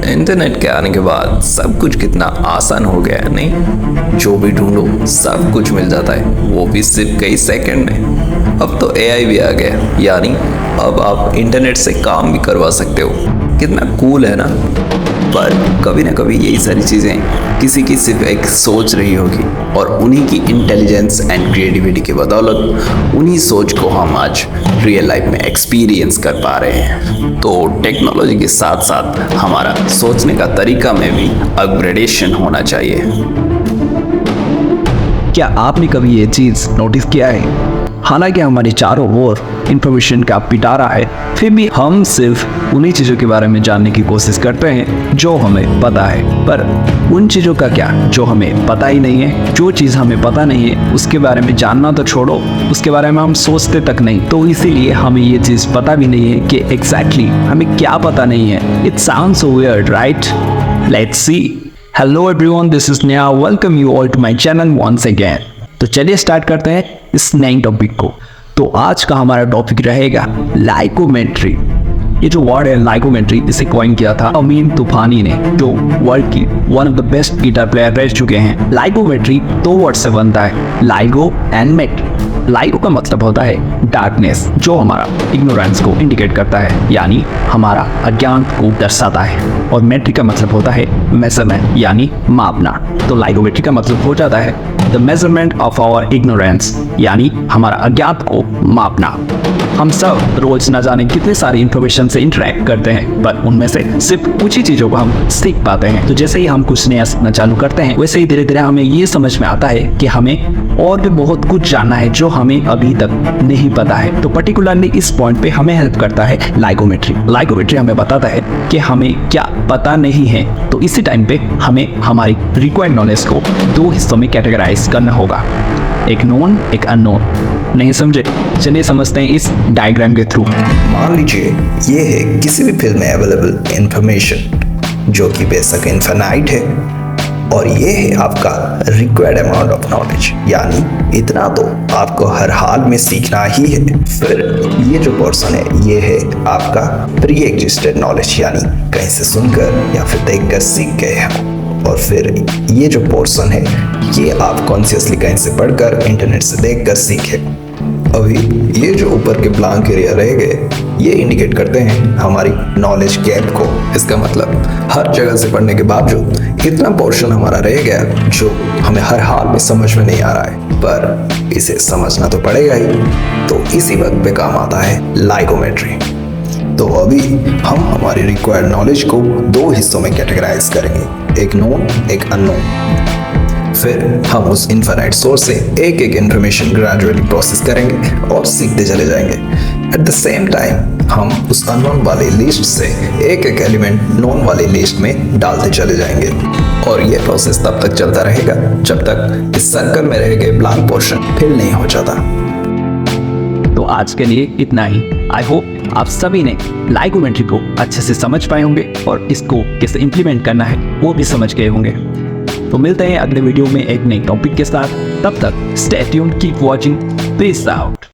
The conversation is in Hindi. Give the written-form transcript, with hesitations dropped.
इंटरनेट के आने के बाद सब कुछ कितना आसान हो गया है, नहीं? जो भी ढूंढो सब कुछ मिल जाता है, वो भी सिर्फ कई सेकंड में। अब तो एआई भी आ गया, यानी अब आप इंटरनेट से काम भी करवा सकते हो। कितना कूल है ना? पर कभी ना कभी यही सारी चीज़ें किसी की सिर्फ एक सोच रही होगी, और उन्हीं की इंटेलिजेंस एंड क्रिएटिविटी की बदौलत उन्हीं सोच को हम आज रियल लाइफ में एक्सपीरियंस कर पा रहे हैं। तो टेक्नोलॉजी के साथ साथ हमारा सोचने का तरीका में भी अपग्रेडेशन होना चाहिए। क्या आपने कभी ये चीज़ नोटिस किया है? हालांकि हमारे चारों ओर इंफॉर्मेशन का पिटारा है, फिर भी हम सिर्फ उन्हीं चीज़ों के बारे में जानने की कोशिश करते हैं जो हमें पता है। पर उन चीज़ों का क्या जो हमें पता ही नहीं है? जो चीज़ हमें पता नहीं है उसके बारे में जानना तो छोड़ो, उसके बारे में हम सोचते तक नहीं। तो इसीलिए हमें ये चीज़ पता भी नहीं है कि एग्जैक्टली हमें क्या पता नहीं है। It sounds so weird, right? Let's see. Hello everyone, this is Neha. Welcome you all to my channel once again. तो चलिए स्टार्ट करते हैं इस नई टॉपिक को। तो आज का हमारा टॉपिक रहेगा लाइकोमेट्री। ये जो वर्ड है लाइकोमेट्री, इसे कॉइन किया था अमीन तूफानी ने, जो वर्ल्ड की one of the best guitar player रह चुके हैं। लाइकोमेट्री दो वर्ड से बनता है, लाइगो एंड मेट्री। लाइगो का मतलब होता है डार्कनेस, जो हमारा इग्नोरेंस को इंडिकेट करता है, यानी हमारा अज्ञान को दर्शाता है। और मेट्री का मतलब होता है मेजरमेंट, यानी मापना। तो लाइकोमेट्री का मतलब हो जाता है the measurement of our ignorance, यानी हमारा अज्ञात को मापना। हम सब रोज न जाने कितने सारी इंफॉर्मेशन से इंटरेक्ट करते हैं, पर उनमें से सिर्फ कुछ ही चीज़ों को हम सीख पाते हैं। तो जैसे ही हम कुछ नया सीखना चालू करते हैं, वैसे ही धीरे धीरे हमें ये समझ में आता है कि हमें और भी बहुत कुछ जानना है जो हमें अभी तक नहीं पता है। तो पर्टिकुलरली इस पॉइंट पे हमें हेल्प करता है लाइकोमेट्री। लाइकोमेट्री हमें बताता है कि हमें क्या पता नहीं है। तो इसी टाइम पे हमें हमारी रिक्वायर्ड नॉलेज को दो हिस्सों में कैटेगराइज करना होगा, एक नोन एक अननोन। नहीं समझे? चलिए समझते हैं इस डायग्राम के थ्रू। मान लीजिए ये है किसी भी फील्ड में अवेलेबल इंफॉर्मेशन, जो कि बेशक इनफाइनाइट है, और ये है आपका रिक्वायर्ड अमाउंट ऑफ नॉलेज, यानी इतना तो आपको हर हाल में सीखना ही है। फिर ये जो पोर्शन है, ये है आपका प्री एग्जिस्टेड नॉलेज, यानी कहीं से सुनकर या फिर देखकर सीख गए हैं। और फिर ये जो पोर्शन है, ये आप कॉन्शियसली कहीं से पढ़कर, इंटरनेट से देखकर सीखे। अभी ये जो ऊपर के ब्लैंक एरिया रह गए, ये इंडिकेट करते हैं हमारी नॉलेज गैप को। इसका मतलब हर जगह से पढ़ने के बावजूद इतना पोर्शन हमारा रह गया जो हमें हर हाल में समझ में नहीं आ रहा है, पर इसे समझना तो पड़ेगा ही। तो इसी वक्त पे काम आता है लाइकोमेट्री। तो अभी हम हमारी रिक्वायर्ड नॉलेज को दो हिस्सों में कैटेगराइज करेंगे, एक नोन एक अननोन। फिर हम उस इनफाइनाइट सोर्स से एक एक इन्फॉर्मेशन ग्रेजुअली प्रोसेस करेंगे और सीखते चले जाएंगे। एट द सेम टाइम हम उस अननोन वाली लिस्ट से एक एक एलिमेंट नोन वाली लिस्ट में डालते चले जाएंगे। और ये प्रोसेस तब तक चलता रहेगा जब तक इस सर्कल में रह गए ब्लैंक पोर्शन फिल नहीं हो जाता। तो आज के लिए इतना ही। आई होप आप सभी ने लाइकोमेट्री को अच्छे से समझ पाए होंगे और इसको कैसे इम्प्लीमेंट करना है वो भी समझ गए होंगे। तो मिलते हैं अगले वीडियो में एक नए टॉपिक के साथ। तब तक stay tuned, keep watching, peace out.